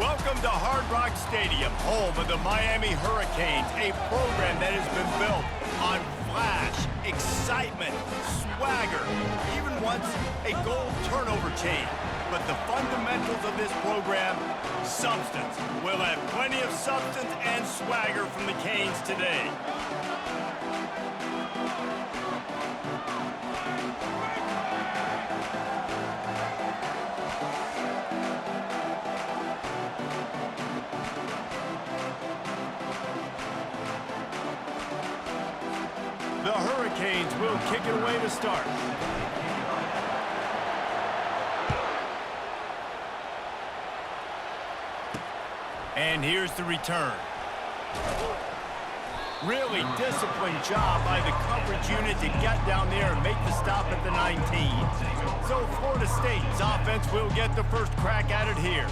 Welcome to Hard Rock Stadium, home of the Miami Hurricanes, a program that has been built on flash, excitement, swagger, even once a goal turnover chain. But the fundamentals of this program, substance. We'll have plenty of substance and swagger from the Canes today. The Hurricanes will kick it away to start. And here's the return. Really disciplined job by the coverage unit to get down there and make the stop at the 19. So Florida State's offense will get the first crack at it here.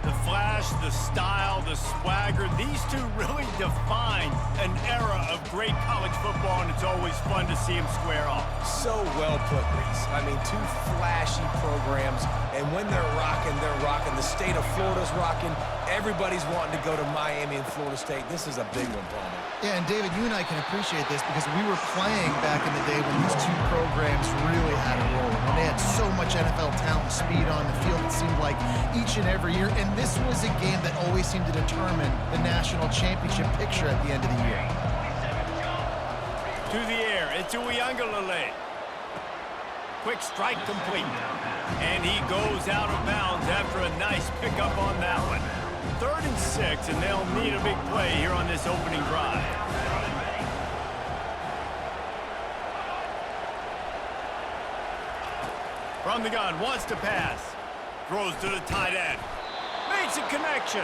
The flash, the style, the swagger, these two really define an era of great college football, and it's always fun to see them square off. So well put, Reese. I mean, two flashy programs, and when they're rocking, they're rocking. The state of Florida's rocking. Everybody's wanting to go to Miami and Florida State. This is a big one, Palmer. Yeah, and David, you and I can appreciate this because we were playing back in the day when these two programs really had a role. When they had so much NFL talent and speed on the field, it seemed like each and every year. And this was a game that always seemed to determine the national championship picture at the end of the year. To the air, it's Uiagalelei. Quick strike complete. And he goes out of bounds after a nice pickup on that one. 3rd and 6, and they'll need a big play here on this opening drive. From the gun, wants to pass. Throws to the tight end. Makes a connection.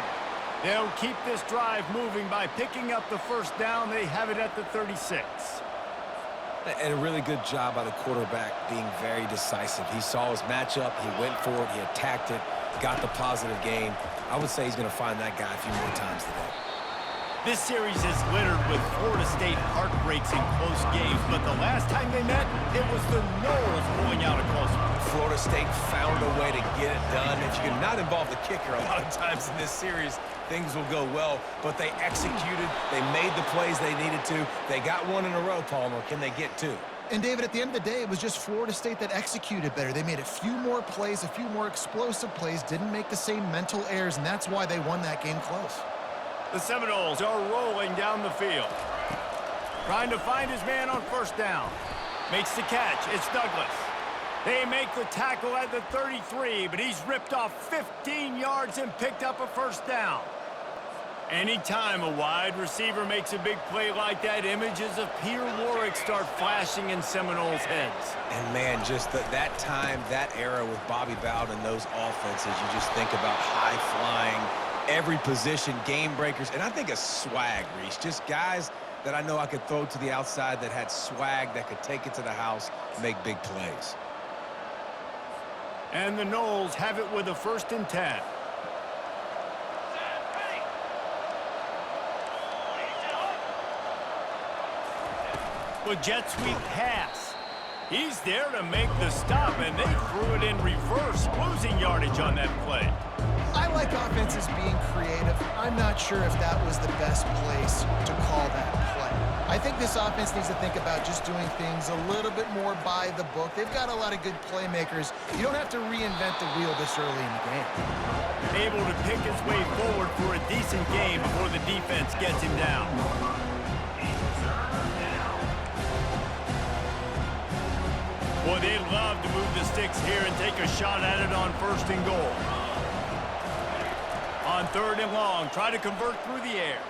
They'll keep this drive moving by picking up the first down. They have it at the 36. And a really good job by the quarterback being very decisive. He saw his matchup, he went for it, he attacked it, got the positive gain. I would say he's going to find that guy a few more times today. This series is littered with Florida State heartbreaks in close games, but the last time they met, it was the Noles pulling out a close one. Florida State found a way to get it done. If you can not involve the kicker a lot of times in this series, things will go well, but they executed, they made the plays they needed to. They got one in a row, Palmer. Can they get two? And, David, at the end of the day, it was just Florida State that executed better. They made a few more plays, a few more explosive plays, didn't make the same mental errors, and that's why they won that game close. The Seminoles are rolling down the field. Trying to find his man on first down. Makes the catch. It's Douglas. They make the tackle at the 33, but he's ripped off 15 yards and picked up a first down. Anytime a wide receiver makes a big play like that, images of Peter Warwick start flashing in Seminoles' heads. And, man, just that time, that era with Bobby Bowden and those offenses, you just think about high-flying, every position, game breakers, and I think a swag, Reese. Just guys that I know I could throw to the outside that had swag, that could take it to the house, make big plays. And the Noles have it with a 1st and 10. With jet sweep pass. He's there to make the stop, and they threw it in reverse, losing yardage on that play. I like offenses being creative. I'm not sure if that was the best place to call that play. I think this offense needs to think about just doing things a little bit more by the book. They've got a lot of good playmakers. You don't have to reinvent the wheel this early in the game. Able to pick his way forward for a decent game before the defense gets him down. Boy, they'd love to move the sticks here and take a shot at it on 1st and goal. On 3rd and long, try to convert through the air.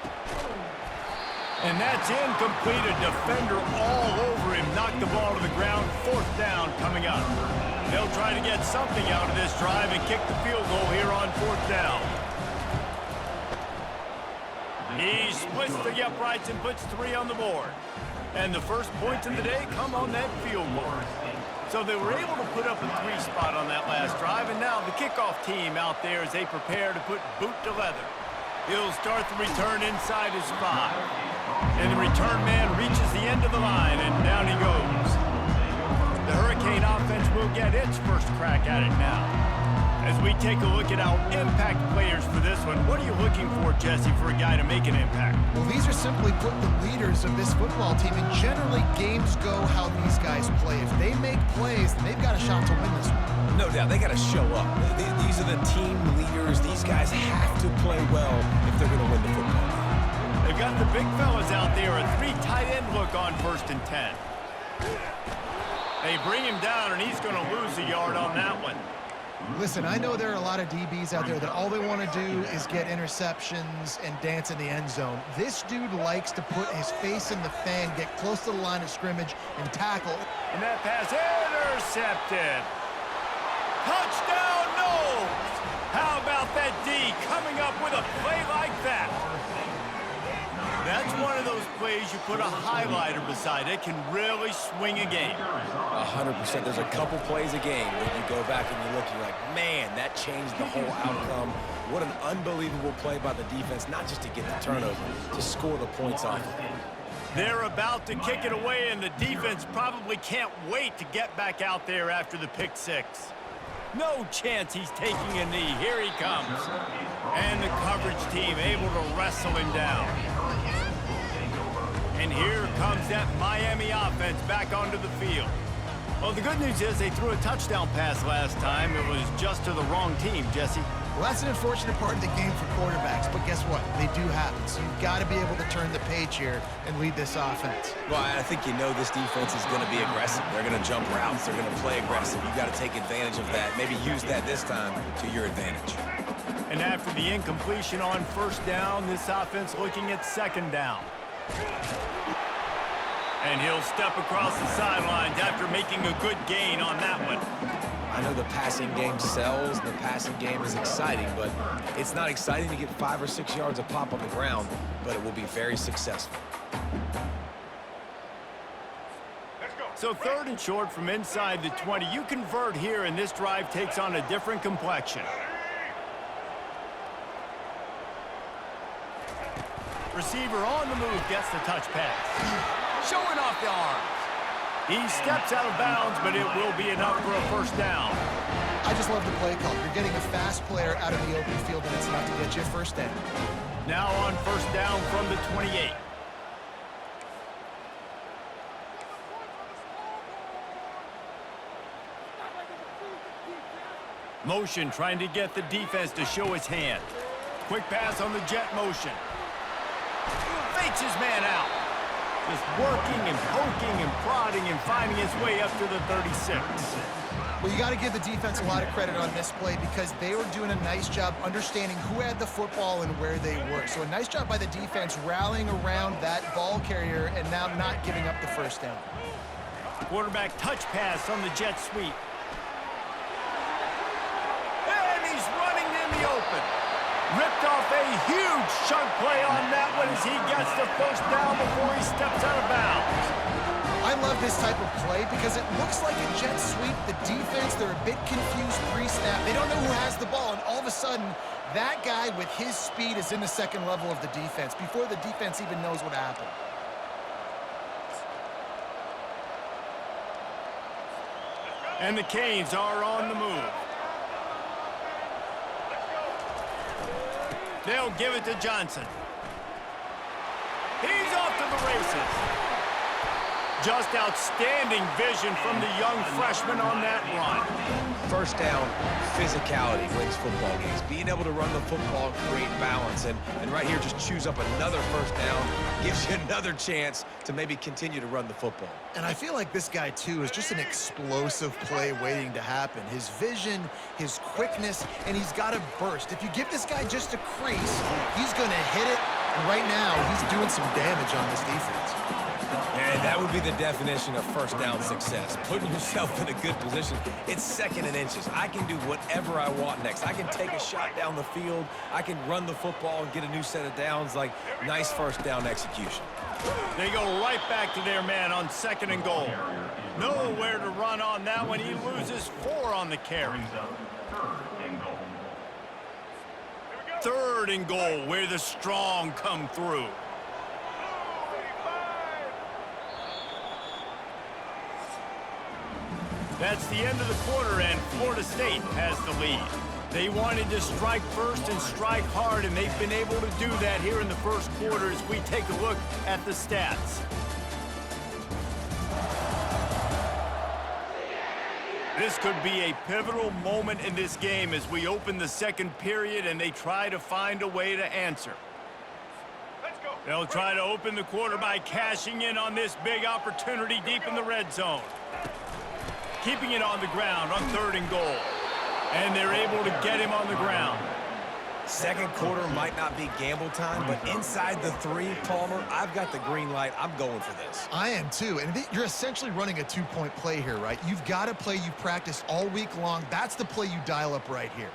And that's incomplete. A defender all over him. Knocked the ball to the ground. 4th down coming up. They'll try to get something out of this drive and kick the field goal here on 4th down. He splits the uprights and puts 3 on the board. And the first points of the day come on that field goal. So they were able to put up a 3 spot on that last drive, and now the kickoff team out there as they prepare to put boot to leather. He'll start the return inside his 5. And the return man reaches the end of the line, and down he goes. The Hurricane offense will get its first crack at it now. As we take a look at our impact players for this one, what are you looking for, Jesse, for a guy to make an impact? Well, these are simply put the leaders of this football team, and generally games go how these guys play. If they make plays, then they've got a shot to win this one. No doubt, they got to show up. These are the team leaders. These guys have to play well if they're going to win the football game. They've got the big fellas out there, a 3 tight end look on 1st and 10. They bring him down, and he's going to lose a yard on that one. Listen, I know there are a lot of DBs out there that all they want to do is get interceptions and dance in the end zone. This dude likes to put his face in the fan, get close to the line of scrimmage, and tackle. And that pass intercepted. Touchdown, no! How about that D coming up with a play like that? That's one of those plays you put a highlighter beside it, can really swing a game. 100%. There's a couple plays a game where you go back and you look and you're like, man, that changed the whole outcome. What an unbelievable play by the defense, not just to get the turnover, to score the points off of it. They're about to kick it away, and the defense probably can't wait to get back out there after the pick six. No chance he's taking a knee. Here he comes. And the coverage team able to wrestle him down. And here comes that Miami offense back onto the field. Well, the good news is they threw a touchdown pass last time. It was just to the wrong team, Jesse. Well, that's an unfortunate part of the game for quarterbacks, but guess what? They do happen. So you've got to be able to turn the page here and lead this offense. Well, I think you know this defense is going to be aggressive. They're going to jump routes. They're going to play aggressive. You've got to take advantage of that. Maybe use that this time to your advantage. And after the incompletion on 1st down, this offense looking at 2nd down. And he'll step across the sidelines after making a good gain on that one. I know the passing game sells, the passing game is exciting, but it's not exciting to get 5 or 6 yards a pop on the ground, but it will be very successful. So 3rd and short from inside the 20. You convert here, and this drive takes on a different complexion. Receiver on the move gets the touch pass. Showing off the arms. He steps out of bounds, but it will be enough for a 1st down. I just love the play call. You're getting a fast player out of the open field, and it's enough to get you a 1st down. Now on 1st down from the 28. Motion trying to get the defense to show his hand. Quick pass on the jet motion. Fakes his man out. Just working and poking and prodding and finding his way up to the 36. Well, you got to give the defense a lot of credit on this play because they were doing a nice job understanding who had the football and where they were. So a nice job by the defense rallying around that ball carrier and now not giving up the 1st down. Quarterback touch pass on the jet sweep. And he's running in the open. Ripped off a huge chunk play on that one as he gets the 1st down before he steps out of bounds. I love this type of play because it looks like a jet sweep. The defense, they're a bit confused pre-snap. They don't know who has the ball, and all of a sudden, that guy with his speed is in the 2nd level of the defense before the defense even knows what happened. And the Canes are on the move. They'll give it to Johnson. He's off to the races. Just outstanding vision from the young freshman on that run. 1st down, physicality wins football games. Being able to run the football, create balance, and right here just choose up another 1st down, gives you another chance to maybe continue to run the football. And I feel like this guy, too, is just an explosive play waiting to happen. His vision, his quickness, and he's got a burst. If you give this guy just a crease, he's going to hit it. And right now, he's doing some damage on this defense. And that would be the definition of 1st down success. Putting yourself in a good position. It's 2nd and inches. I can do whatever I want next. I can take a shot down the field. I can run the football and get a new set of downs. Like, nice 1st down execution. They go right back to their man on 2nd and goal. Nowhere to run on that one. He loses 4 on the carry. 3rd and goal, where the strong come through. That's the end of the quarter, and Florida State has the lead. They wanted to strike first and strike hard, and they've been able to do that here in the first quarter as we take a look at the stats. This could be a pivotal moment in this game as we open the second period and they try to find a way to answer. They'll try to open the quarter by cashing in on this big opportunity deep in the red zone. Keeping it on the ground on 3rd and goal. And they're able to get him on the ground. Second quarter might not be gamble time, but inside the 3, Palmer, I've got the green light. I'm going for this. I am too, and you're essentially running a 2-point play here, right? You've got a play you practiced all week long. That's the play you dial up right here.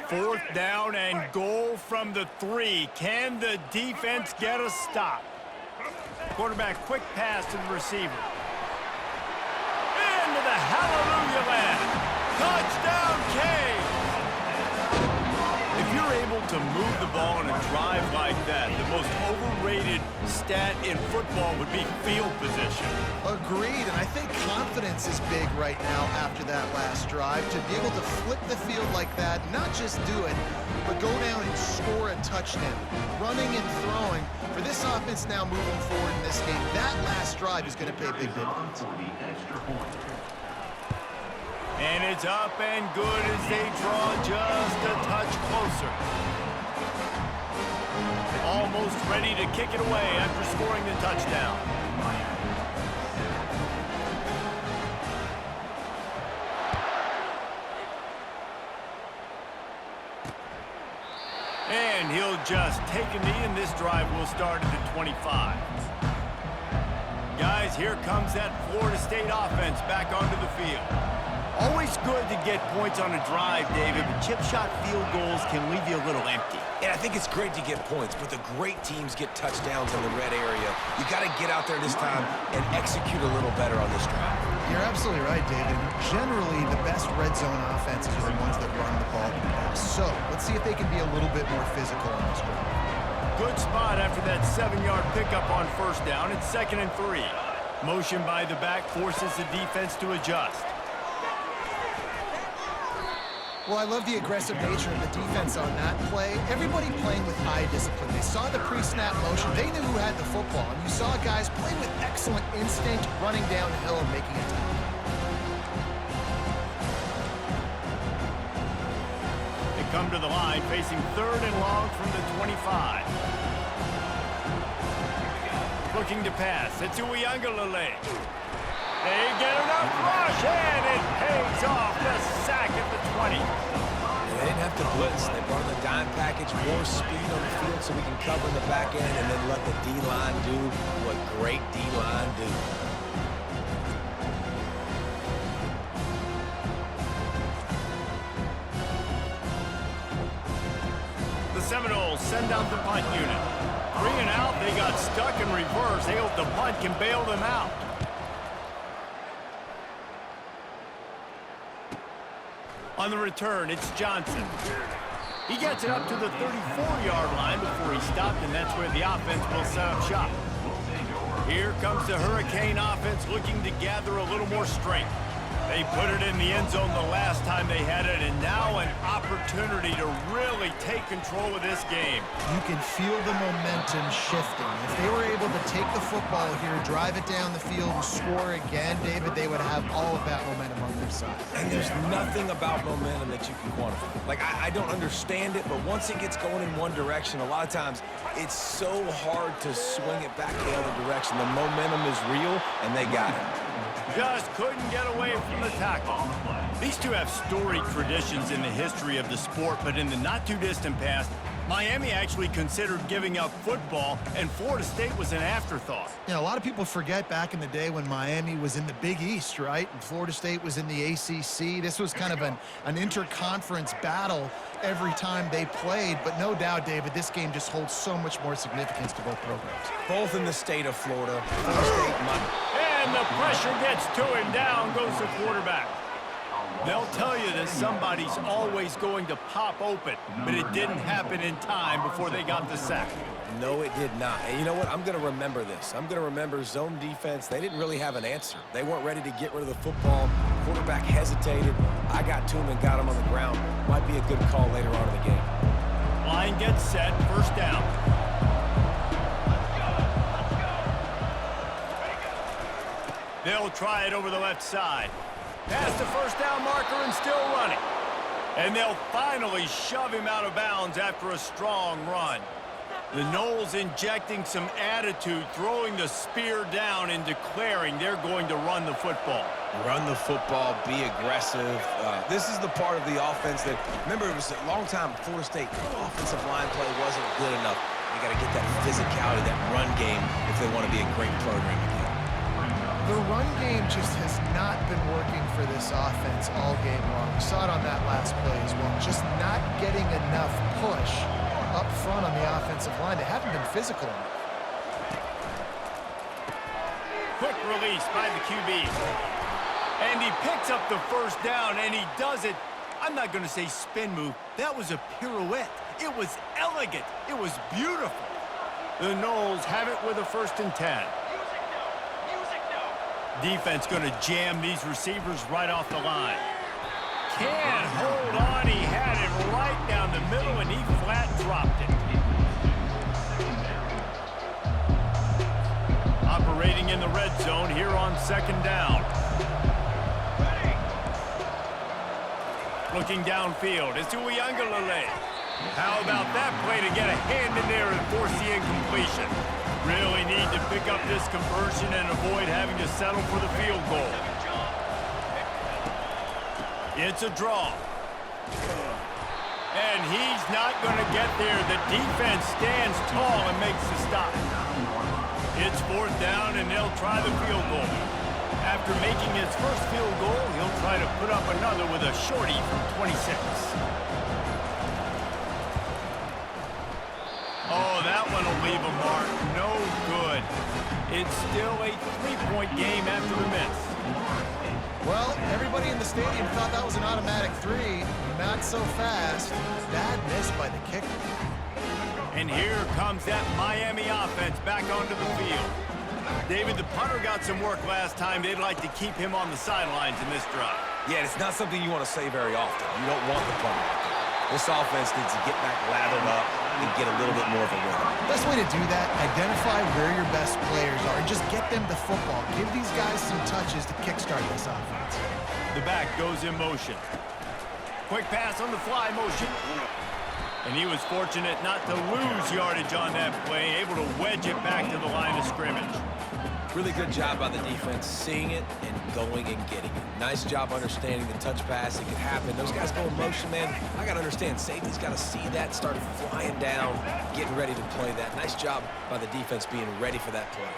4th down and goal from the 3. Can the defense get a stop? Quarterback quick pass to the receiver. Into the hallelujah land. Touchdown, Cavs! If you're able to move the ball on a drive like that, the most overrated stat in football would be field position. Agreed, and I think confidence is big right now after that last drive. To be able to flip the field like that, not just do it, but go down and score a touchdown. Running and throwing. For this offense now moving forward in this game, that last drive is going to pay a big difference. And it's up and good as they draw just a touch closer. Almost ready to kick it away after scoring the touchdown. And he'll just take a knee, and this drive will start at the 25. Guys, here comes that Florida State offense back onto the field. Always good to get points on a drive, David, but chip shot field goals can leave you a little empty. And I think it's great to get points, but the great teams get touchdowns in the red area. You got to get out there this time and execute a little better on this drive. You're absolutely right, David. Generally, the best red zone offenses are the ones that run the ball the best. So let's see if they can be a little bit more physical on this drive. Good spot after that 7-yard pickup on 1st down. It's 2nd and 3. Motion by the back forces the defense to adjust. Well, I love the aggressive nature of the defense on that play. Everybody playing with high discipline. They saw the pre-snap motion. They knew who had the football. And you saw guys play with excellent instinct, running downhill and making a tackle. They come to the line facing 3rd and long from the 25. Looking to pass. It's Uiagalelei. They get enough rush, and it pays off the sack at the 20. They didn't have to blitz. They brought in the dime package, more speed on the field so we can cover in the back end and then let the D-line do what great D-line do. The Seminoles send out the punt unit. 3 and out, they got stuck in reverse. They hope the punt can bail them out. On the return, it's Johnson. He gets it up to the 34-yard line before he stopped, and that's where the offense will set up shop. Here comes the Hurricane offense looking to gather a little more strength. They put it in the end zone the last time they had it, and now an opportunity to really take control of this game. You can feel the momentum shifting. If they were able to take the football here, drive it down the field, and score again, David, they would have all of that momentum on their side. And there's nothing about momentum that you can quantify. Like, I don't understand it, but once it gets going in one direction, a lot of times it's so hard to swing it back the other direction. The momentum is real, and they got it. Just couldn't get away from the tackle. These two have storied traditions in the history of the sport, but in the not-too-distant past, Miami actually considered giving up football, and Florida State was an afterthought. You know, a lot of people forget back in the day when Miami was in the Big East, right? And Florida State was in the ACC. This was kind of an interconference battle every time they played. But no doubt, David, this game just holds so much more significance to both programs. Both in the state of Florida. Florida State might. And the pressure gets to him. Down goes the quarterback. They'll tell you that somebody's always going to pop open, but it didn't happen in time before they got the sack. No, it did not. And you know what? I'm going to remember this. I'm going to remember zone defense. They didn't really have an answer. They weren't ready to get rid of the football. Quarterback hesitated. I got to him and got him on the ground. Might be a good call later on in the game. Line gets set. First down. They'll try it over the left side. Past the first down marker and still running. And they'll finally shove him out of bounds after a strong run. The Noles injecting some attitude, throwing the spear down and declaring they're going to run the football. Run the football, be aggressive. This is the part of the offense that, remember, it was a long time Florida State offensive line play wasn't good enough. They got to get that physicality, that run game, if they want to be a great program again. The run game just has not been working for this offense all game long. We saw it on that last play as well. Just not getting enough push up front on the offensive line. They haven't been physical enough. Quick release by the QB. And he picks up the first down, and he does it. I'm not going to say spin move. That was a pirouette. It was elegant. It was beautiful. The Noles have it with a 1st and 10. Defense going to jam these receivers right off the line. Can't hold on. He had it right down the middle, and he flat dropped it. Operating in the red zone here on 2nd down. Looking downfield. It's Uiagalelei. How about that play to get a hand in there and force the incompletion? Really need to pick up this conversion and avoid having to settle for the field goal. It's a draw. And he's not going to get there. The defense stands tall and makes the stop. It's 4th down, and they'll try the field goal. After making his first field goal, he'll try to put up another with a shorty from 26. Oh, that one will leave a mark. No good. It's still a 3-point game after the miss. Well, everybody in the stadium thought that was an automatic 3. Not so fast. Bad miss by the kicker. And here comes that Miami offense back onto the field. David, the punter got some work last time. They'd like to keep him on the sidelines in this drive. Yeah, it's not something you want to say very often. You don't want the punter out there. This offense needs to get back lathered up and get a little bit more of a rhythm. Best way to do that, identify where your best players are and just get them the football. Give these guys some touches to kickstart this offense. The back goes in motion. Quick pass on the fly motion. And he was fortunate not to lose yardage on that play, able to wedge it back to the line of scrimmage. Really good job by the defense, seeing it and going and getting it. Nice job understanding the touch pass. It could happen. Those guys go in motion, man. I got to understand, safety's got to see that, start flying down, getting ready to play that. Nice job by the defense being ready for that play.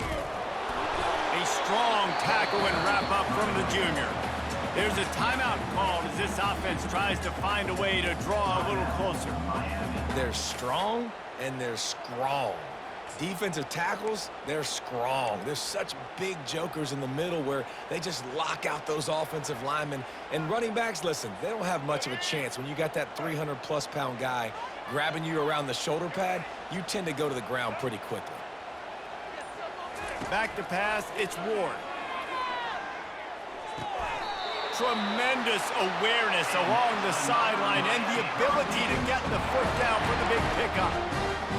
A strong tackle and wrap up from the junior. There's a timeout called as this offense tries to find a way to draw a little closer. They're strong and they're strong. Defensive tackles, they're strong. There's such big jokers in the middle where they just lock out those offensive linemen. And running backs, listen, they don't have much of a chance. When you got that 300-plus pound guy grabbing you around the shoulder pad, you tend to go to the ground pretty quickly. Back to pass, it's Ward. Tremendous awareness along the sideline and the ability to get the foot down for the big pickup.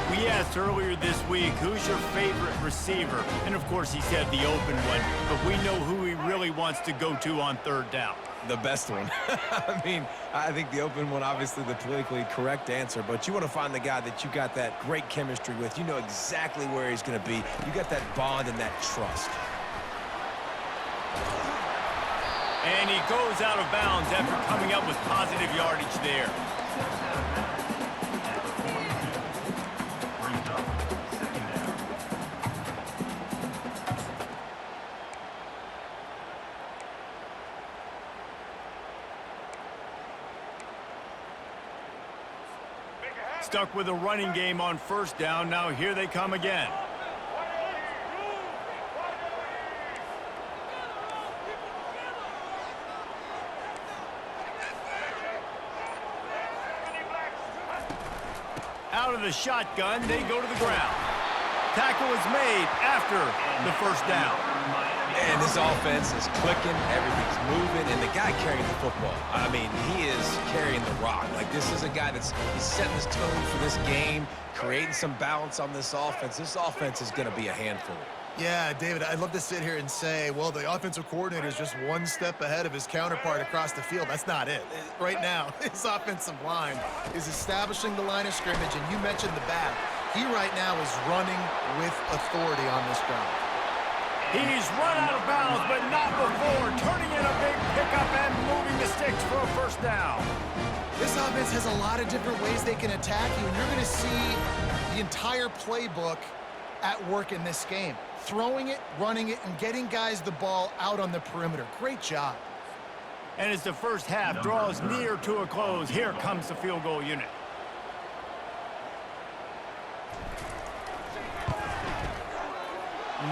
We asked earlier this week, who's your favorite receiver? And of course he said the open one, but we know who he really wants to go to on 3rd down. The best one. I mean, I think the open one, obviously the politically correct answer, but you want to find the guy that you got that great chemistry with. You know exactly where he's going to be. You got that bond and that trust. And he goes out of bounds after coming up with positive yardage there. Stuck with a running game on 1st down. Now here they come again. Out of the shotgun. They go to the ground. Tackle is made after the first down. And this offense is clicking, everything's moving, and the guy carrying the football, I mean, he is carrying the rock. Like, this is a guy he's setting his tone for this game, creating some balance on this offense. This offense is going to be a handful. Yeah, David, I'd love to sit here and say, well, the offensive coordinator is just one step ahead of his counterpart across the field. That's not it. Right now, his offensive line is establishing the line of scrimmage, and you mentioned the back. He right now is running with authority on this ground. He's run out of bounds, but not before turning in a big pickup and moving the sticks for a first down. This offense has a lot of different ways they can attack you, and you're going to see the entire playbook at work in this game. Throwing it, running it, and getting guys the ball out on the perimeter. Great job. And as the first half draws near to a close, here comes the field goal unit.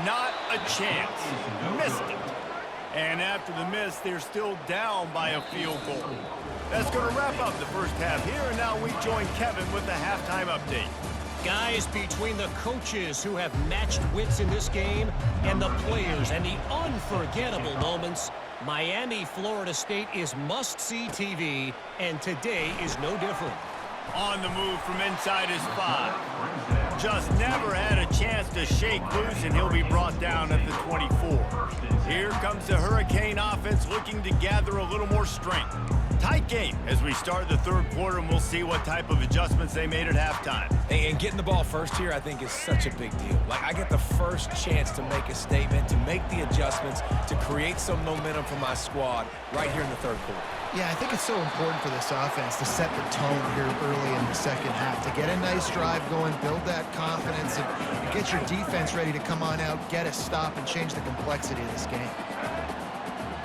Not a chance. Missed it. And after the miss, they're still down by a field goal. That's going to wrap up the first half here, and now we join Kevin with the halftime update. Guys, between the coaches who have matched wits in this game and the players and the unforgettable moments, Miami, Florida State is must-see TV, and today is no different. On the move from inside his 5. Just never had a chance to shake loose, and he'll be brought down at the 24. Here comes the Hurricane offense looking to gather a little more strength. Tight game as we start the third quarter, and we'll see what type of adjustments they made at halftime. And getting the ball first here, I think, is such a big deal. Like, I get the first chance to make a statement, to make the adjustments, to create some momentum for my squad right here in the third quarter. Yeah, I think it's so important for this offense to set the tone here early in the second half, to get a nice drive going, build that confidence, and get your defense ready to come on out, get a stop, and change the complexity of this game.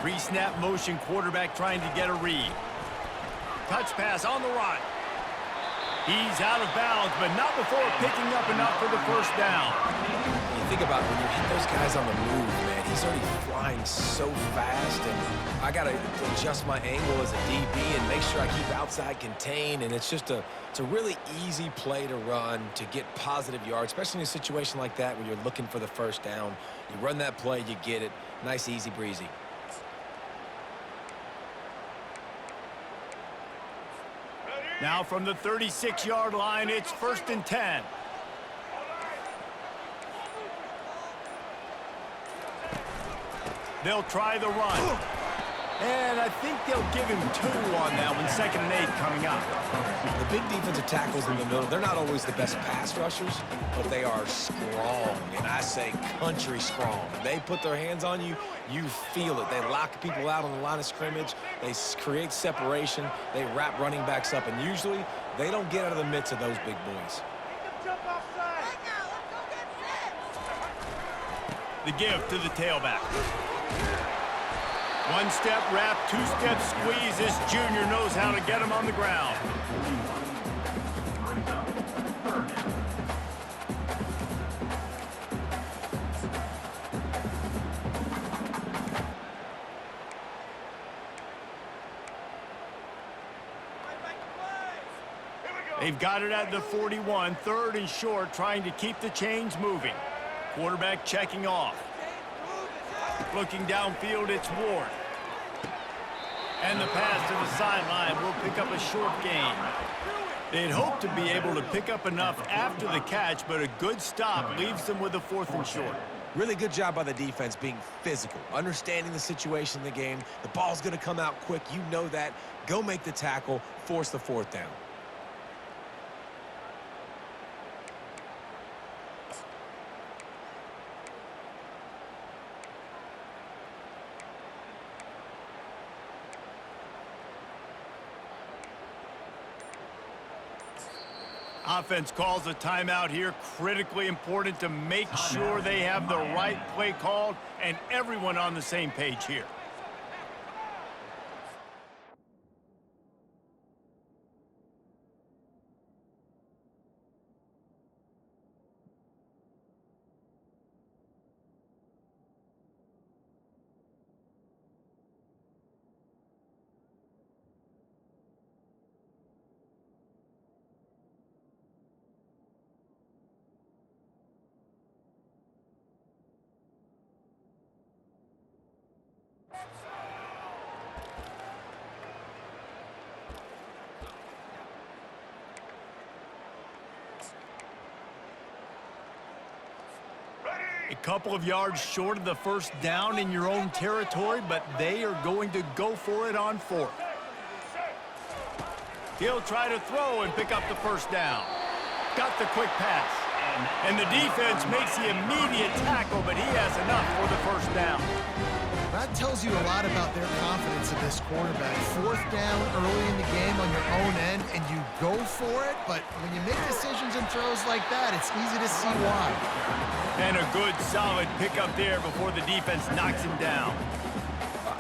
Pre-snap motion, quarterback trying to get a read. Touch pass on the run. He's out of bounds, but not before picking up enough for the first down. You think about when you hit those guys on the move, man, he's already flying so fast, and I got to adjust my angle as a DB and make sure I keep outside contained, and it's a really easy play to run to get positive yards, especially in a situation like that where you're looking for the first down. You run that play, you get it. Nice, easy breezy. Now from the 36-yard line, it's 1st and 10. They'll try the run. And I think they'll give him 2 on that one, 2nd and 8 coming up. The big defensive tackles in the middle, they're not always the best pass rushers, but they are strong, and I say country strong. When they put their hands on you, you feel it. They lock people out on the line of scrimmage. They create separation. They wrap running backs up, and usually they don't get out of the midst of those big boys. The give to the tailback. 1-step wrap, 2-step squeeze. This junior knows how to get him on the ground. They've got it at the 41, 3rd and short, trying to keep the chains moving. Quarterback checking off. Looking downfield, it's Ward. And the pass to the sideline will pick up a short gain. They'd hope to be able to pick up enough after the catch, but a good stop leaves them with a 4th and short. Really good job by the defense being physical, understanding the situation in the game. The ball's going to come out quick. You know that. Go make the tackle, force the 4th down. Offense calls a timeout here. Critically important to make sure they have the right play called and everyone on the same page here. A couple of yards short of the first down in your own territory, but they are going to go for it on fourth. He'll try to throw and pick up the first down. Got the quick pass. And the defense makes the immediate tackle, but he has enough for the first down. That tells you a lot about their confidence in this quarterback. Fourth down early in the game on your own end, and you go for it, but when you make decisions and throws like that, it's easy to see why. And a good, solid pickup there before the defense knocks him down.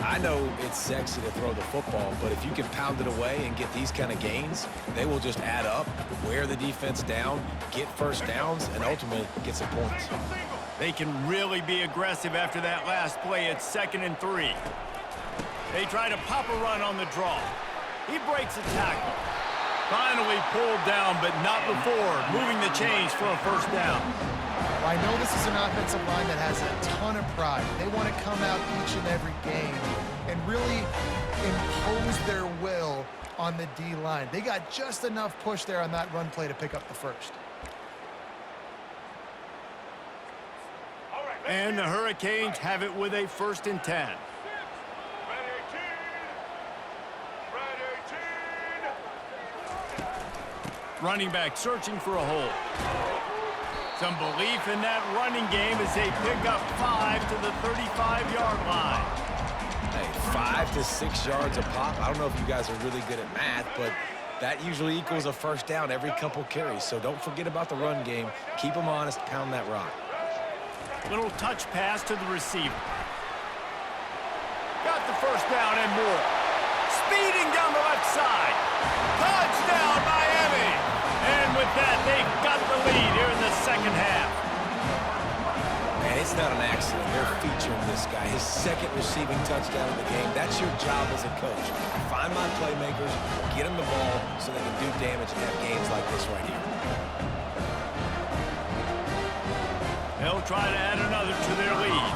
I know it's sexy to throw the football, but if you can pound it away and get these kind of gains, they will just add up, wear the defense down, get first downs, and ultimately get some points. They can really be aggressive after that last play at 2nd and 3. They try to pop a run on the draw. He breaks a tackle. Finally pulled down, but not before moving the chains for a first down. Well, I know this is an offensive line that has a ton of pride. They want to come out each and every game and really impose their will on the D-line. They got just enough push there on that run play to pick up the first. And the Hurricanes have it with a 1st and 10. Running back searching for a hole. Some belief in that running game as they pick up 5 to the 35-yard line. Hey, 5 to 6 yards a pop. I don't know if you guys are really good at math, but that usually equals a first down every couple carries. So don't forget about the run game. Keep them honest. Pound that rock. Little touch pass to the receiver. Got the first down and more. Speeding down the left side. Touchdown, Miami! And with that, they've got the lead here in the second half. And it's not an accident. They're featuring this guy. His 2nd receiving touchdown of the game. That's your job as a coach. Find my playmakers, get them the ball so they can do damage and have games like this right here. They'll try to add another to their lead.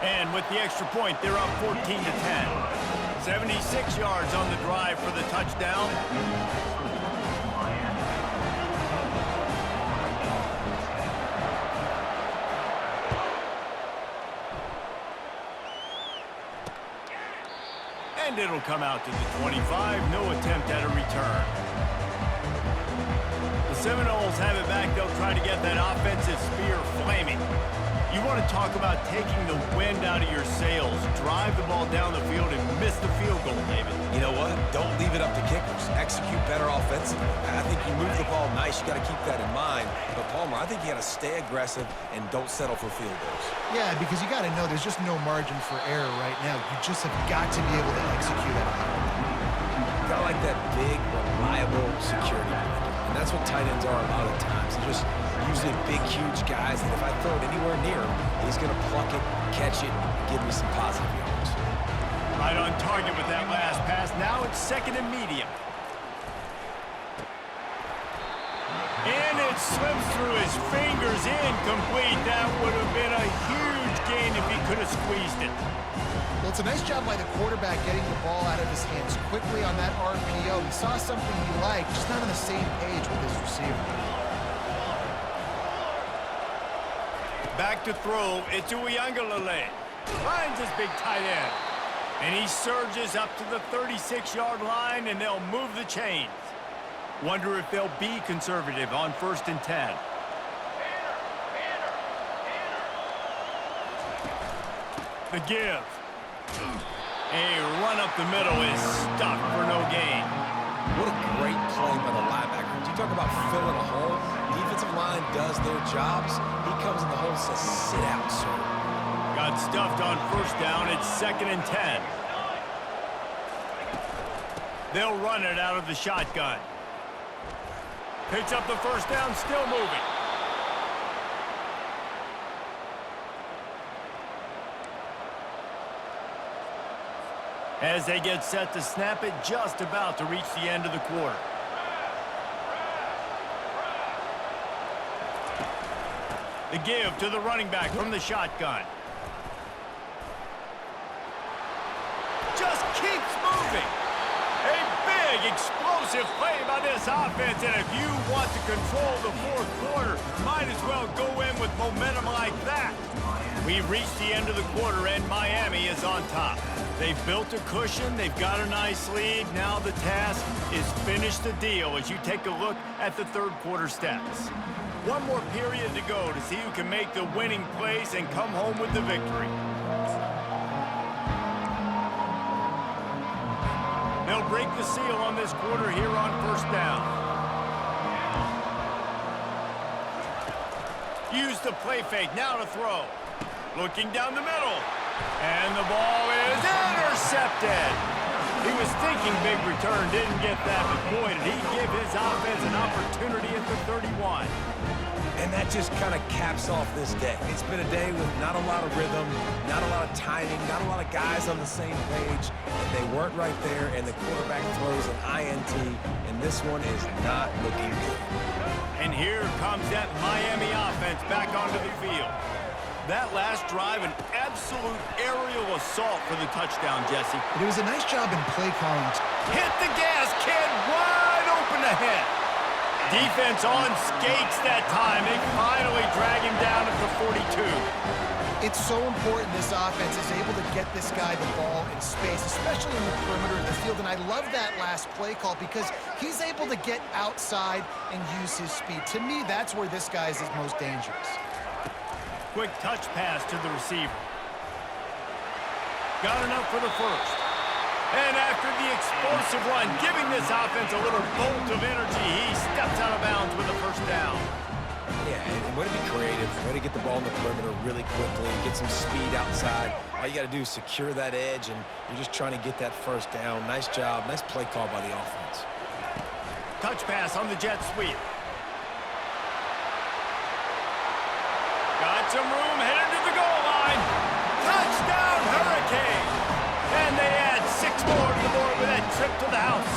And with the extra point, they're up 14 to 10. 76 yards on the drive for the touchdown. And it'll come out to the 25. No attempt at a return. The Seminoles have it back. They'll try to get that offensive spear flaming. You want to talk about taking the wind out of your sails. Drive the ball down the field and miss the field goal, David. You know what? Don't leave it up to kickers. Execute better offensively. I think you move the ball nice. You got to keep that in mind. But, Palmer, I think you got to stay aggressive and don't settle for field goals. Yeah, because you got to know there's just no margin for error right now. You just have got to be able to execute at a high level. Got to like that big, reliable security blanket. And that's what tight ends are a lot of times. They're just usually big, huge guys that if I throw it anywhere near him, he's going to pluck it, catch it, and give me some positive yards. Right on target with that last pass. Now it's 2nd and medium. And it slips through his fingers, incomplete. That would have been a huge gain if he could have squeezed it. Well, it's a nice job by the quarterback getting the ball out of his hands quickly on that RPO. He saw something he liked, just not on the same page with his receiver. Back to throw, it's Uiagalelei. Finds his big tight end. And he surges up to the 36-yard line, and they'll move the chains. Wonder if they'll be conservative on 1st and 10. The give. A run up the middle is stuck for no gain. What a great play by the linebacker. You talk about filling a hole. Defensive line does their jobs. He comes in the hole and says, sit out, sir. Got stuffed on 1st down. It's 2nd and 10. They'll run it out of the shotgun. Picks up the first down, still moving. As they get set to snap it, just about to reach the end of the quarter. The give to the running back from the shotgun. Just keeps moving. A big Big, explosive play by this offense, and if you want to control the fourth quarter, might as well go in with momentum like that. We've reached the end of the quarter, and Miami is on top. They've built a cushion. They've got a nice lead. Now the task is finish the deal as you take a look at the third quarter stats. One more period to go to see who can make the winning plays and come home with the victory. They'll break the seal on this quarter here on first down. Use the play fake, now to throw. Looking down the middle. And the ball is intercepted. He was thinking big return, didn't get that, but boy, did he give his offense an opportunity at the 31. And that just kind of caps off this day. It's been a day with not a lot of rhythm, not a lot of timing, not a lot of guys on the same page. And they weren't right there, and the quarterback throws an INT, and this one is not looking good. And here comes that Miami offense back onto the field. That last drive, an absolute aerial assault for the touchdown, Jesse. But it was a nice job in play calling. Hit the gas, kid, wide open ahead. Defense on skates that time. They finally drag him down at the 42. It's so important this offense is able to get this guy the ball in space, especially in the perimeter of the field. And I love that last play call because he's able to get outside and use his speed. To me, that's where this guy is his most dangerous. Quick touch pass to the receiver. Got enough for the first. And after the explosive run, giving this offense a little bolt of energy, he steps out of bounds with a first down. Yeah, and way to be creative, way to get the ball in the perimeter really quickly, get some speed outside. All you got to do is secure that edge, and you're just trying to get that first down. Nice job, nice play call by the offense. Touch pass on the jet sweep. Got some room, headed to the goal line. Touchdown, Hurricane! And they add 6 more to the board with that trip to the house.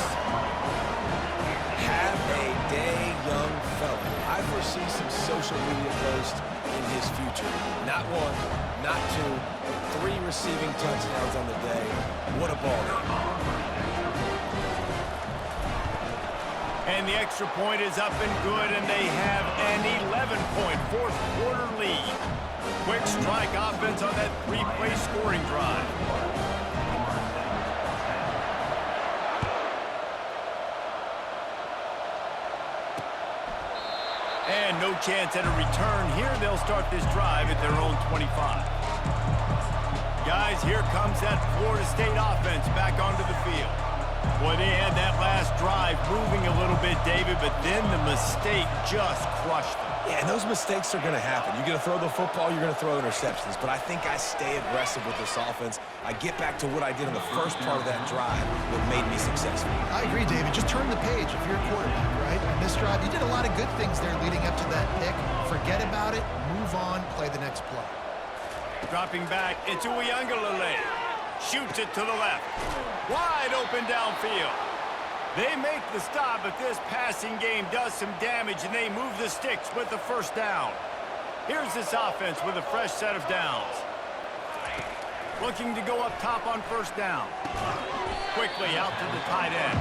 Have a day, young fella. I foresee some social media posts in his future. Not one, not two, but 3 receiving touchdowns on the day. What a ball game. And the extra point is up and good, and they have an 11-point fourth quarter lead. Quick strike offense on that 3-play scoring drive. And no chance at a return here. They'll start this drive at their own 25. Guys, here comes that Florida State offense back onto the field. Boy, they had that last drive moving a little bit, David, but then the mistake just crushed them. Yeah, and those mistakes are going to happen. You're going to throw the football, you're going to throw interceptions. But I think I stay aggressive with this offense. I get back to what I did in the first part of that drive that made me successful. I agree, David. Just turn the page if you're a quarterback, right? In this drive, you did a lot of good things there leading up to that pick. Forget about it, move on, play the next play. Dropping back, it's Uiagalelei. Shoots it to the left. Wide open downfield. They make the stop, but this passing game does some damage, and they move the sticks with the first down. Here's this offense with a fresh set of downs. Looking to go up top on first down. Quickly out to the tight end.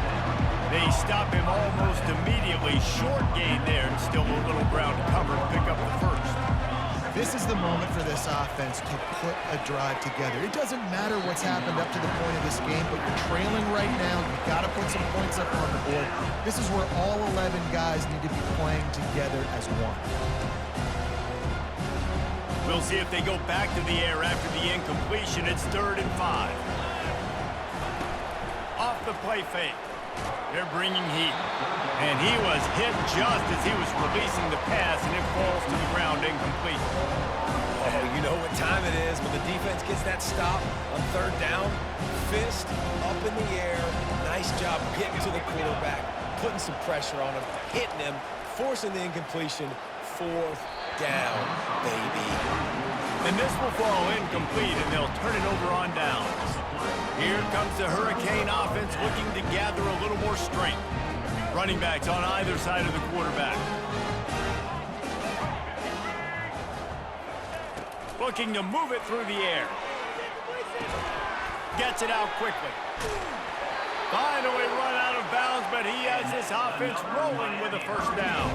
They stop him almost immediately. Short gain there, and still a little ground to cover to pick up the first. This is the moment for this offense to put a drive together. It doesn't matter what's happened up to the point of this game, but you're trailing right now. You've got to put some points up on the board. This is where all 11 guys need to be playing together as one. We'll see if they go back to the air after the incompletion. It's 3rd and 5. Off the play fake. They're bringing heat. And he was hit just as he was releasing the pass, and it falls to the ground incomplete. Oh, you know what time it is when the defense gets that stop on 3rd down. Fist up in the air. Nice job getting to the quarterback, putting some pressure on him, hitting him, forcing the incompletion. 4th down, baby. And this will fall incomplete, and they'll turn it over on downs. Here comes the Hurricane offense looking to gather a little more strength. Running backs on either side of the quarterback. Looking to move it through the air. Gets it out quickly. Finally run out of bounds, but he has this offense rolling with a first down.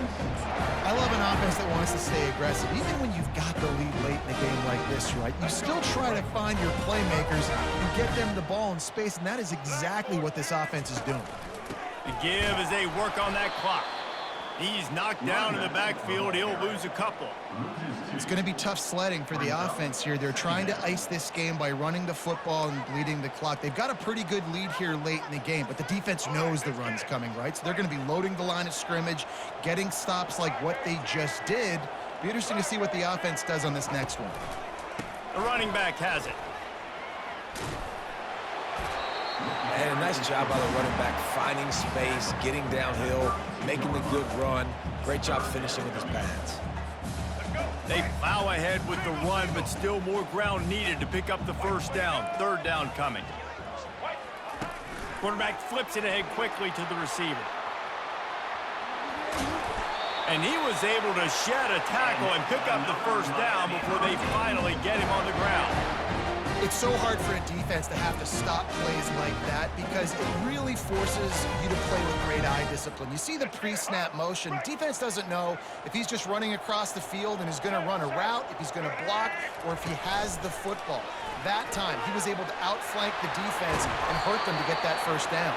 I love an offense that wants to stay aggressive. Even when you've got the lead late in a game like this, right, you still try to find your playmakers and get them the ball in space, and that is exactly what this offense is doing. The give as they work on that clock. He's knocked down in the backfield. He'll lose a couple. It's going to be tough sledding for the offense here. They're trying to ice this game by running the football and bleeding the clock. They've got a pretty good lead here late in the game, but the defense knows the run's coming, right? So they're going to be loading the line of scrimmage, getting stops like what they just did. Be interesting to see what the offense does on this next one. The running back has it. And a nice job by the running back, finding space, getting downhill, making the good run. Great job finishing with his pads. They plow ahead with the run, but still more ground needed to pick up the first down. Third down coming. Quarterback flips it ahead quickly to the receiver. And he was able to shed a tackle and pick up the first down before they finally get him on the ground. It's so hard for a defense to have to stop plays like that because it really forces you to play with great eye discipline. You see the pre-snap motion. Defense doesn't know if he's just running across the field and is going to run a route, if he's going to block, or if he has the football. That time, he was able to outflank the defense and hurt them to get that first down.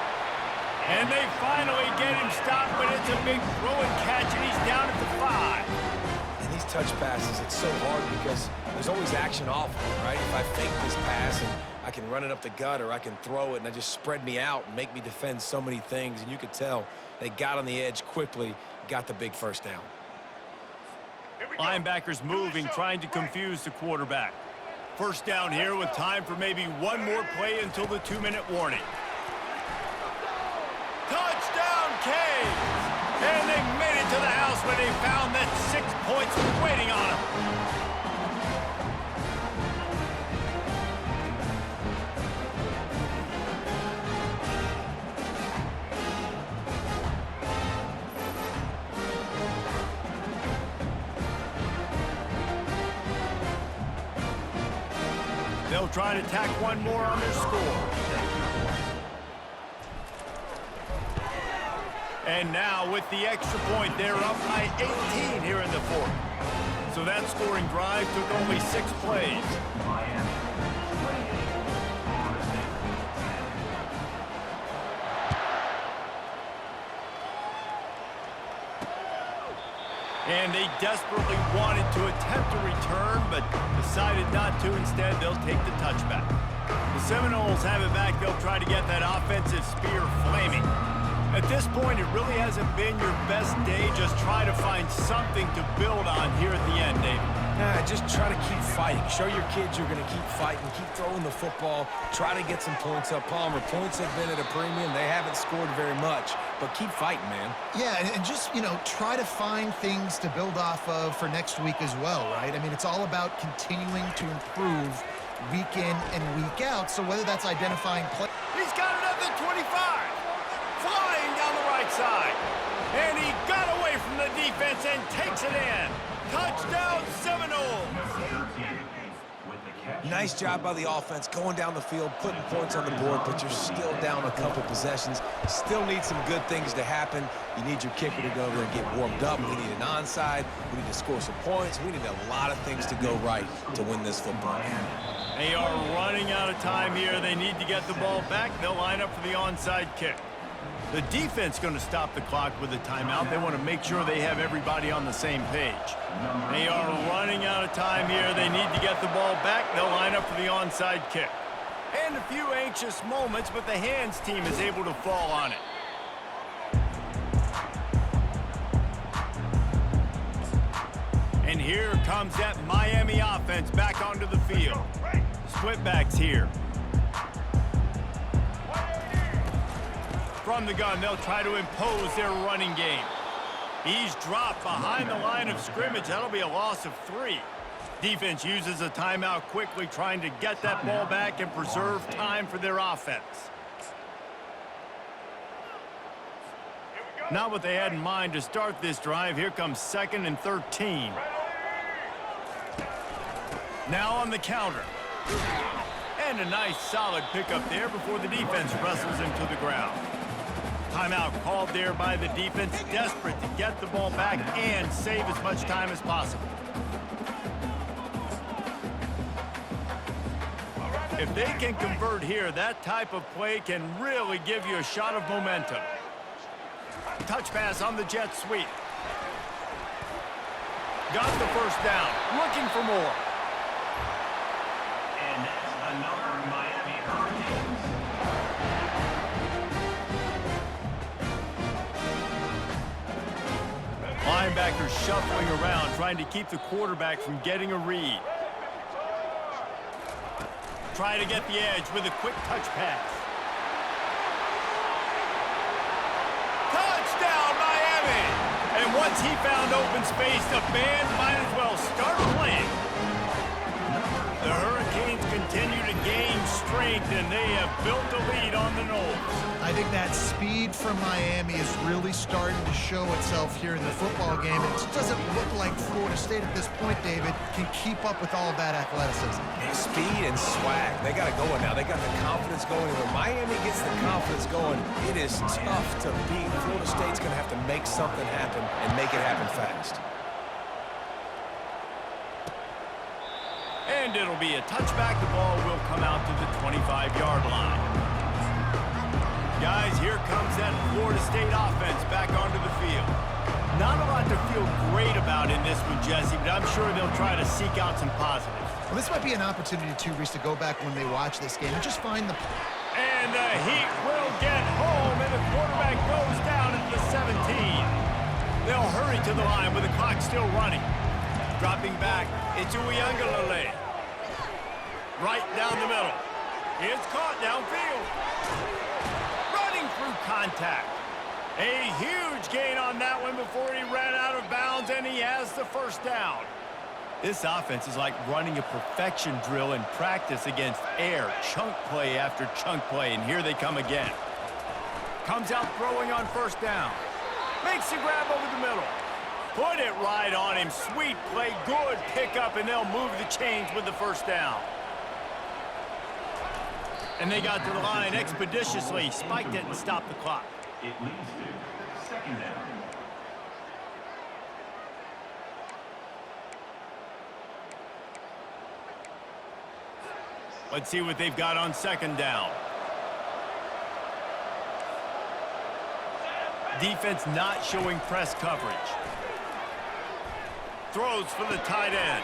And they finally get him stopped, but it's a big throw and catch, and he's down at the 5. And these touch passes, it's so hard because there's always action off of it, right? If I fake this pass and I can run it up the gut or I can throw it and I just spread me out and make me defend so many things, and you could tell they got on the edge quickly, got the big first down. Linebackers moving, trying to confuse the quarterback. First down here with time for maybe one more play until the 2-minute warning. Touchdown, Canes! And they made it to the house when they found that 6 points were waiting on them. They'll try to tack one more on their score. And now with the extra point, they're up by 18 here in the fourth. So that scoring drive took only 6 plays. And they desperately wanted to attempt a return, but decided not to. Instead, they'll take the touchback. The Seminoles have it back. They'll try to get that offensive spear flaming. At this point, it really hasn't been your best day. Just try to find something to build on here at the end, David. Just try to keep fighting. Show your kids you're going to keep fighting. Keep throwing the football. Try to get some points up. Palmer, points have been at a premium. They haven't scored very much, but keep fighting, man. Yeah, and just, try to find things to build off of for next week as well, right? I mean, it's all about continuing to improve week in and week out. So whether that's identifying play. He's got it at the 25. Flying down the right side. And he got away from the defense and takes it in. Touchdown, Seminoles. Nice job by the offense, going down the field, putting points on the board, but you're still down a couple possessions. Still need some good things to happen. You need your kicker to go over there and get warmed up. We need an onside. We need to score some points. We need a lot of things to go right to win this football game. They are running out of time here. They need to get the ball back. They'll line up for the onside kick. The defense going to stop the clock with a timeout. They want to make sure they have everybody on the same page. They are running out of time here. They need to get the ball back. They'll line up for the onside kick. And a few anxious moments, but the hands team is able to fall on it. And here comes that Miami offense back onto the field. Split backs here. From the gun, they'll try to impose their running game. He's dropped behind the line of scrimmage. That'll be a loss of 3. Defense uses a timeout quickly, trying to get that ball back and preserve time for their offense. Not what they had in mind to start this drive. Here comes 2nd and 13. Now on the counter. And a nice solid pickup there before the defense wrestles him to the ground. Timeout called there by the defense, desperate to get the ball back and save as much time as possible. If they can convert here, that type of play can really give you a shot of momentum. Touch pass on the jet sweep. Got the first down, looking for more. And that's another Miami Hurricanes. Linebackers shuffling around, trying to keep the quarterback from getting a read. Try to get the edge with a quick touch pass. Touchdown, Miami! And once he found open space, the band might as well start playing. The Hurricanes continue to gain strength, and they have built a lead on the Noles. I think that speed from Miami is really starting to show itself here in the football game. It just doesn't look like Florida State at this point, David, can keep up with all of that athleticism. Speed and swag. They got it going now. They got the confidence going. And when Miami gets the confidence going, it is tough to beat. Florida State's going to have to make something happen and make it happen fast. And it'll be a touchback. The ball will come out to the 25-yard line. Guys, here comes that Florida State offense back onto the field. Not a lot to feel great about in this one, Jesse, but I'm sure they'll try to seek out some positives. Well, this might be an opportunity, too, Reese, to go back when they watch this game and just find the... And the Heat will get home, and the quarterback goes down at the 17. They'll hurry to the line with the clock still running. Dropping back, it's Uiagalelei. Right down the middle. It's caught downfield. Running through contact. A huge gain on that one before he ran out of bounds, and he has the first down. This offense is like running a perfection drill in practice against air. Chunk play after chunk play, and here they come again. Comes out throwing on first down. Makes the grab over the middle. Put it right on him. Sweet play, good pickup, and they'll move the chains with the first down. And they got to the line expeditiously, spiked it, and stopped the clock. It leads to second down. Let's see what they've got on second down. Defense not showing press coverage. Throws for the tight end.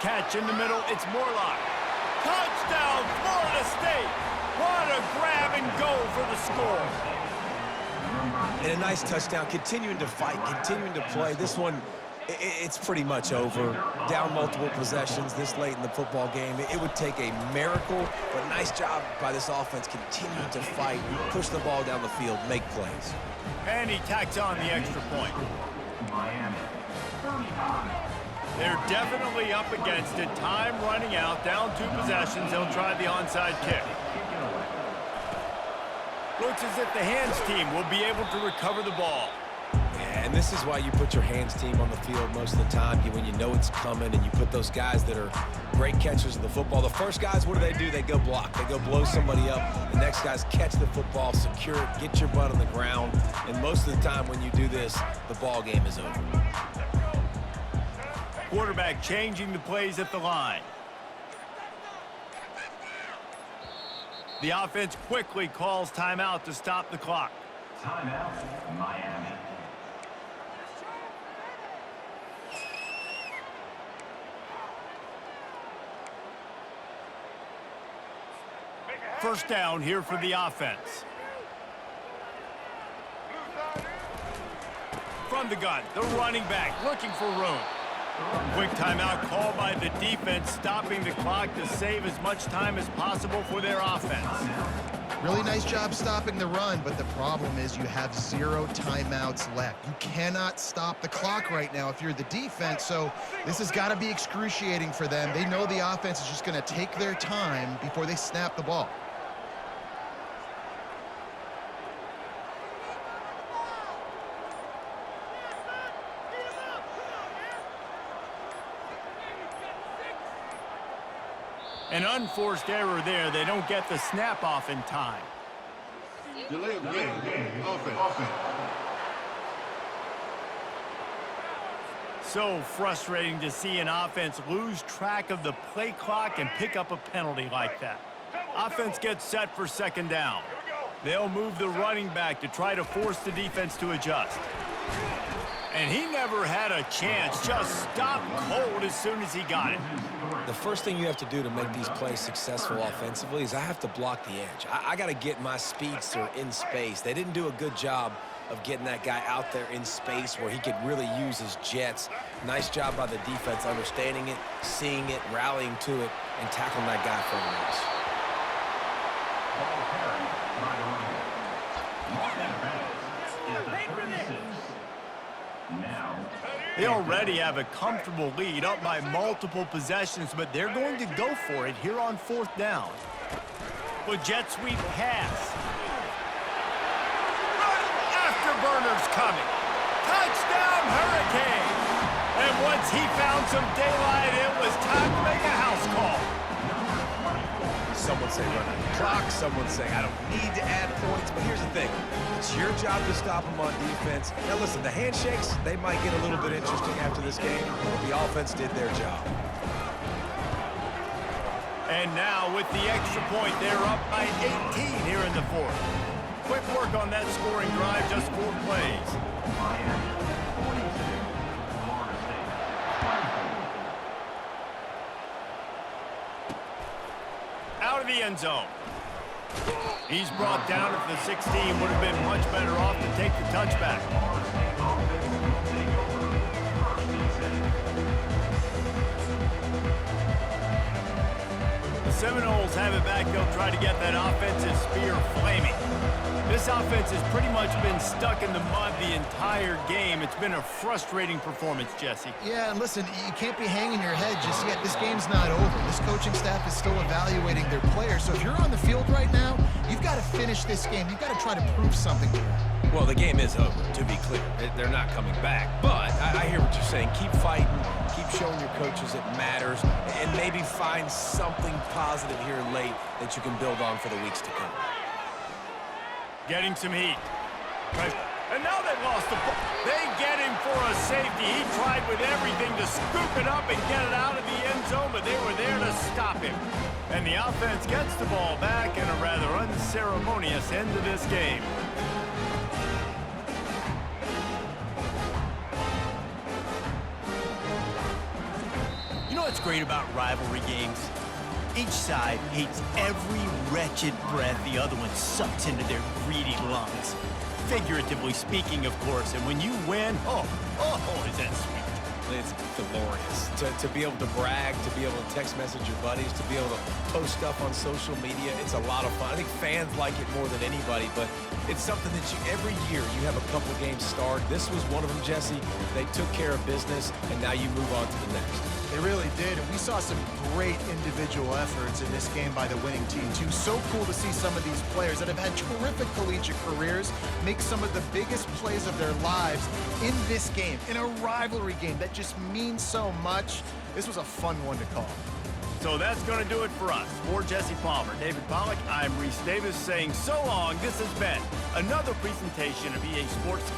Catch in the middle, it's Morlock. Touchdown, Florida State! What a grab and go for the score. And a nice touchdown, continuing to fight, continuing to play. This one, it's pretty much over. Down multiple possessions this late in the football game. It would take a miracle, but nice job by this offense continuing to fight, push the ball down the field, make plays. And he tacks on the extra point. Miami, 35. They're definitely up against it. Time running out, down 2 possessions. They'll try the onside kick. Looks as if the hands team will be able to recover the ball. And this is why you put your hands team on the field most of the time, when you know it's coming, and you put those guys that are great catchers of the football. The first guys, what do? They go block. They go blow somebody up. The next guys catch the football, secure it, get your butt on the ground. And most of the time when you do this, the ball game is over. Quarterback changing the plays at the line. The offense quickly calls timeout to stop the clock. Timeout, Miami. First down here for the offense. From the gun, the running back looking for room. Quick timeout called by the defense, stopping the clock to save as much time as possible for their offense. Really nice job stopping the run, but the problem is you have 0 timeouts left. You cannot stop the clock right now if you're the defense, so this has got to be excruciating for them. They know the offense is just going to take their time before they snap the ball. An unforced error there. They don't get the snap off in time. Delay of game. Offense. So frustrating to see an offense lose track of the play clock and pick up a penalty like that. Offense gets set for second down. They'll move the running back to try to force the defense to adjust. And he never had a chance, just stopped cold as soon as he got it. The first thing you have to do to make these plays successful offensively is I have to block the edge. I got to get my speedster in space. They didn't do a good job of getting that guy out there in space where he could really use his jets. Nice job by the defense understanding it, seeing it, rallying to it, and tackling that guy for a loss. Ball carried by the running back. Mark advance is the 36. Now, They already have a comfortable lead up by multiple possessions, but they're going to go for it here on fourth down. With jet sweep pass. Afterburners coming. Touchdown Hurricanes. And once he found some daylight, it was time to make a house call. Someone say run out the clock. Someone saying I don't need to add points. But here's the thing. It's your job to stop them on defense. Now listen, the handshakes, they might get a little bit interesting after this game, but the offense did their job. And now with the extra point, they're up by 18 here in the fourth. Quick work on that scoring drive, just 4 plays. Miami 42, Florida State 24. Out of the end zone. He's brought down at the 16. Would have been much better off to take the touchback. Florida State offense will take over. First and 10. The Seminoles have it back. They'll try to get that offensive spear flaming. This offense has pretty much been stuck in the mud the entire game. It's been a frustrating performance, Jesse. Yeah, and listen, you can't be hanging your head just yet. This game's not over. This coaching staff is still evaluating their players. So if you're on the field right now, you've got to finish this game. You've got to try to prove something to them. Well, the game is over, to be clear. They're not coming back. But I hear what you're saying. Keep fighting. Keep showing your coaches it matters. And maybe find something positive here late that you can build on for the weeks to come. Getting some heat. And now they've lost the ball. They get him for a safety. He tried with everything to scoop it up and get it out of the end zone, but they were there to stop him. And the offense gets the ball back in a rather unceremonious end to this game. You know what's great about rivalry games? Each side hates every wretched breath the other one sucks into their greedy lungs. Figuratively speaking, of course, and when you win, oh, is that sweet. It's glorious. To be able to brag, to be able to text message your buddies, to be able to post stuff on social media, it's a lot of fun. I think fans like it more than anybody, but it's something that every year you have a couple of games start. This was one of them, Jesse. They took care of business, and now you move on to the next. They really did, and we saw some great individual efforts in this game by the winning team, too. So cool to see some of these players that have had terrific collegiate careers make some of the biggest plays of their lives in this game, in a rivalry game that just means so much. This was a fun one to call. So that's going to do it for us. For Jesse Palmer, David Pollack, I'm Reese Davis saying so long. This has been another presentation of EA Sports.